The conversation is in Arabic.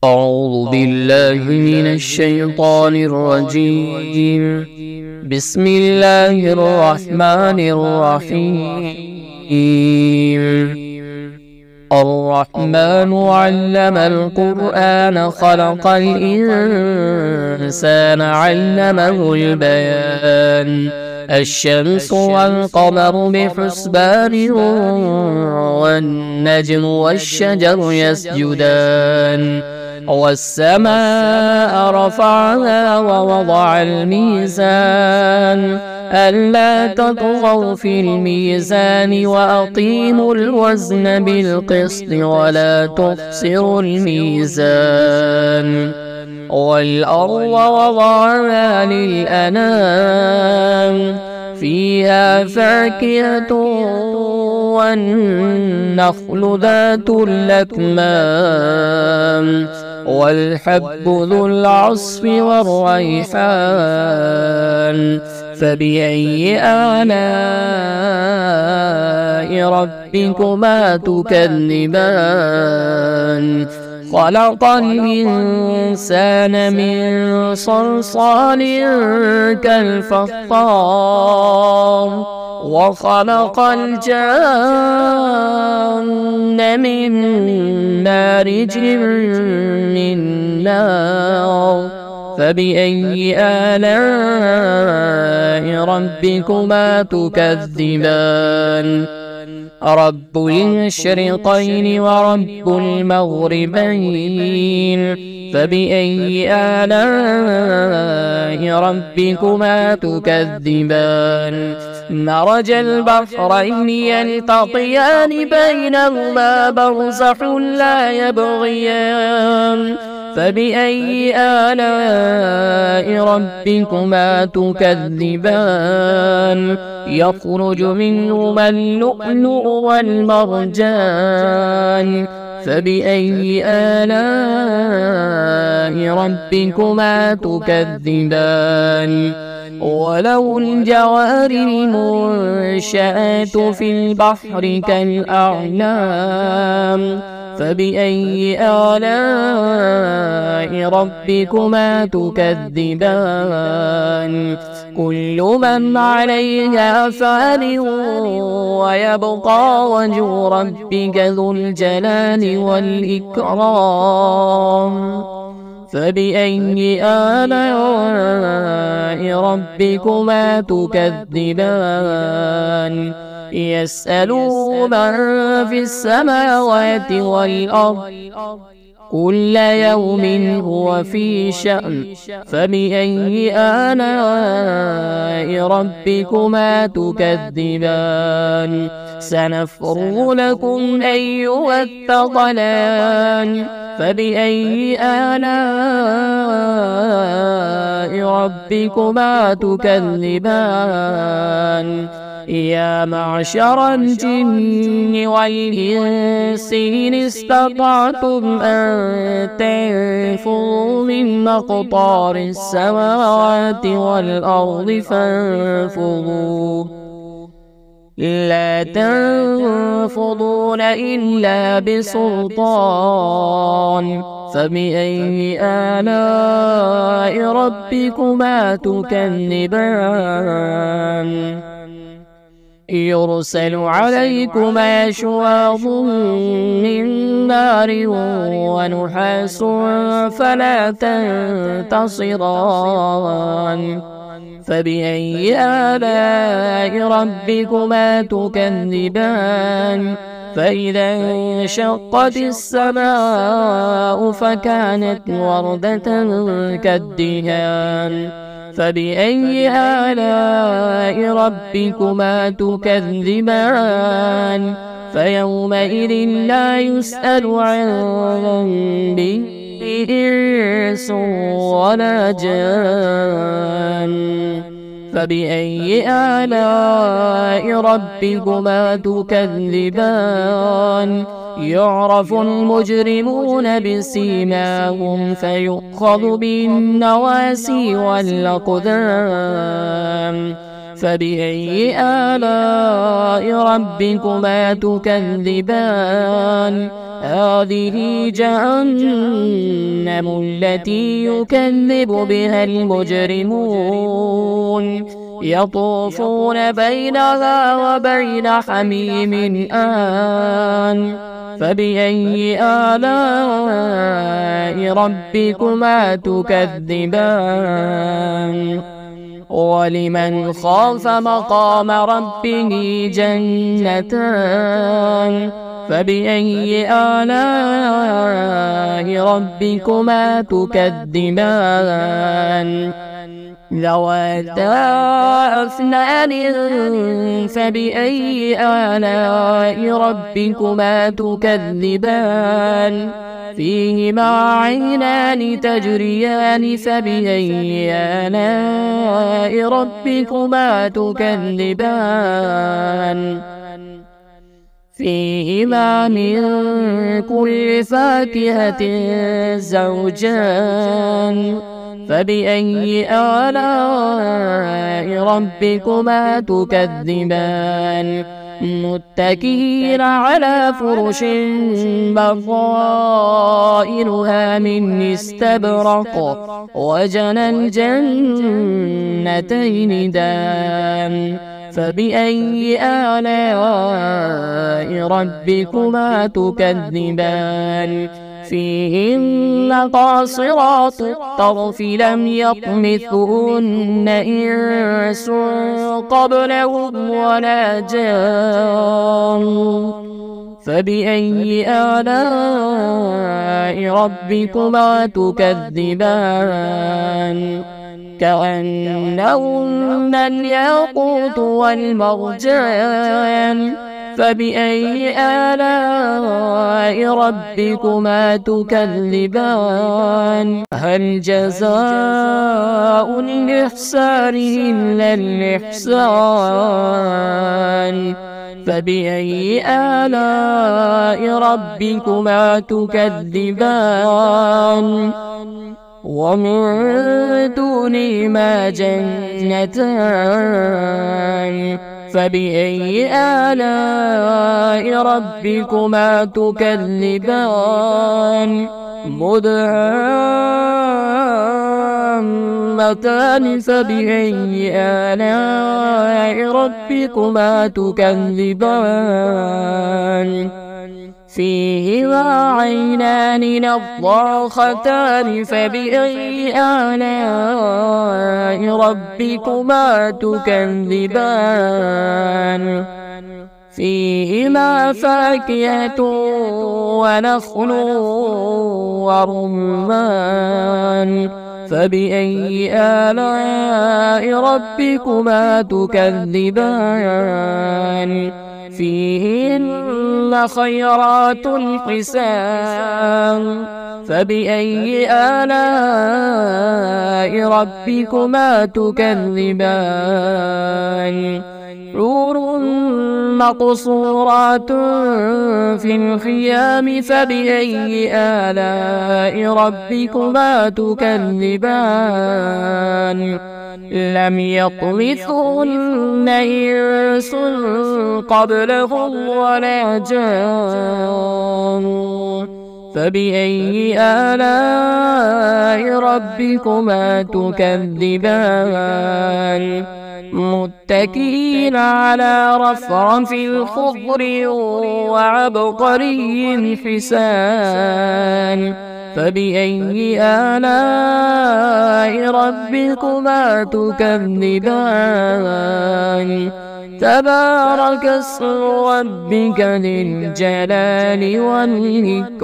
أعوذ بالله من الشيطان الرجيم. بسم الله الرحمن الرحيم. الرحمن علم القرآن خلق الإنسان علمه البيان. الشمس والقمر بحسبان والنجم والشجر يسجدان والسماء رفعها ووضع الميزان ألا تطغوا في الميزان وأقيموا الوزن بالقسط ولا تخسروا الميزان والأرض وضعها للأنام فيها فاكهة والنخل ذات الأكمام والحب ذو العصف والريحان فبأي آلاء ربكما تكذبان خلق الإنسان من صلصال كالفخار وخلق الجان من مارج من نار فبأي آلاء ربكما تكذبان رب المشرقين ورب المغربين فبأي آلاء ربكما تكذبان مرج البحرين يلتقيان بينهما برزخ لا يبغيان فبأي آلاء ربكما تكذبان يخرج منهما اللؤلؤ والمرجان فبأي آلاء ربكما تكذبان وله الجوار المنشآت في البحر كالأعلام فبأي آلاء ربكما تكذبان كل من عليها فان ويبقى وجه ربك ذو الجلال والإكرام فبأي آلاء ربكما تكذبان يسأله من في السماوات والأرض كل يوم هو في شأن فبأي آلاء ربكما تكذبان سنفرغ لكم أيها الثقلان فبأي آلاء ربكما تكذبان يا معشر الجن والإنس إن استطعتم أن تنفذوا من أقطار السماوات والأرض فانفذوا لا تنفذون إلا بسلطان فبأي آلاء ربكما تكذبان يرسل عليكما شواظ من نار ونحاس فلا تنتصران فبأي آلاء ربكما تكذبان فإذا انشقت السماء فكانت وردة كالدهان فبأي آلاء ربكما تكذبان فيومئذ لا يسأل عن ذنبه إنس ولا جان فبأي آلاء ربكما تكذبان يعرف المجرمون بسيماهم فيؤخذ بالنواسي والأقدام فبأي آلاء ربكما تكذبان هذه جهنم جهنم التي يكذب بها المجرمون يطوفون بينها وبين حميم آن فبأي آلاء ربكما تكذبان ولمن خاف مقام ربه جنتان فبأي آلاء ربكما تكذبان ذواتا أفنان فبأي آلاء ربكما تكذبان فيهما عينان تجريان فبأي آلاء ربكما تكذبان فيهما من كل فاكهة زوجان فبأي آلاء ربكما تكذبان متكئين على فرش بطائنها من استبرق وجنى الجنتين دان فبأي آلاء ربكما تكذبان فيهن قاصرات الطرف لم يطمثهن إنس قبلهم ولا جان فبأي آلاء ربكما تكذبان كأنهن الياقوت والمرجان فبأي آلاء ربكما تكذبان هل جزاء الإحسان إلا الإحسان فبأي آلاء ربكما تكذبان ومن دونهما جنتان فبأي آلاء ربكما تكذبان مدهامتان فبأي آلاء ربكما تكذبان فيهما عينان نضاختان فبأي آلاء ربكما تكذبان فيهما فاكهة ونخل ورمان فبأي آلاء ربكما تكذبان فيهن خيرات حسان فبأي آلاء ربكما تكذبان حور مقصورات في الخيام فبأي آلاء ربكما تكذبان لم يطمثهن إنس قبلهم ولا جان فبأي آلاء ربكما تكذبان متكئين على رفرف خضر وعبقري حسان فبأي آلاء ربكما تكذبان تبارك اسم ربك ذي الجلال والإكرام.